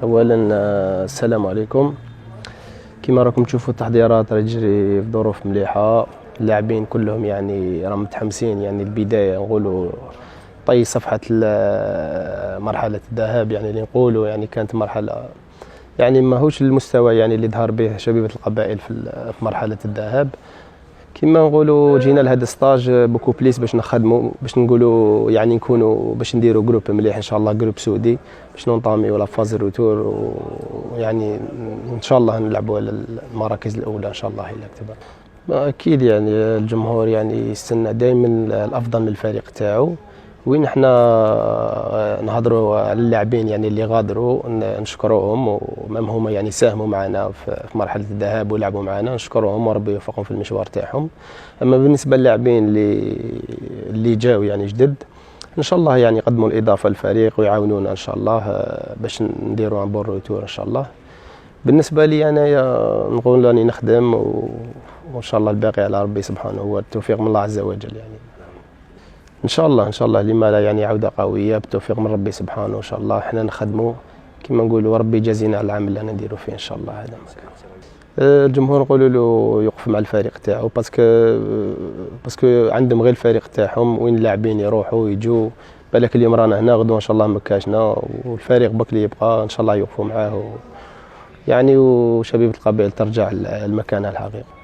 اولا السلام عليكم. كما راكم تشوفوا التحضيرات راه تجري في ظروف مليحه. اللاعبين كلهم يعني راهم متحمسين، يعني البدايه نقولوا طي صفحه مرحله الذهاب، يعني اللي نقولوا يعني كانت مرحله يعني ماهوش المستوى يعني اللي ظهر به شبيبه القبائل في مرحله الذهاب. كما نقولوا جينا لهذا ستاج بوكو بليس باش نخدموا، باش نقولوا يعني نكونوا باش نديروا جروب مليح ان شاء الله، جروب سعودي باش ننطاميو لا فاز الروتور، ويعني ان شاء الله نلعبوا على المراكز الاولى ان شاء الله الى كتب. اكيد يعني الجمهور يعني يستنى دائما الافضل من الفريق تاعو. وين احنا نهضروا على اللاعبين يعني اللي غادروا نشكروهم، ومام هما يعني ساهموا معنا في مرحله الذهاب ولعبوا معنا، نشكروهم وربي يوفقهم في المشوار تاعهم. اما بالنسبه للاعبين اللي جاوا يعني جدد، ان شاء الله يعني يقدموا الاضافه للفريق ويعاونونا ان شاء الله باش نديروا ان بون روتور ان شاء الله. بالنسبه لي انايا نقول راني نخدم وان شاء الله الباقي على ربي سبحانه، هو التوفيق من الله عز وجل يعني. ان شاء الله ان شاء الله لما لا يعني عوده قويه بالتوفيق من ربي سبحانه، ان شاء الله احنا نخدموا كما نقولوا ربي يجازينا على العمل اللي نديروا فيه ان شاء الله. هذا الجمهور نقولوا له يوقف مع الفريق تاعو، باسكو عندهم غير الفريق تاعهم، وين اللاعبين يروحوا ويجوا. بالك اليوم رانا هنا، غدوه ان شاء الله مكاشنا، والفريق بك اللي يبقى ان شاء الله يوقفوا معاه يعني، وشبيبه القبائل ترجع لمكانها الحقيقي.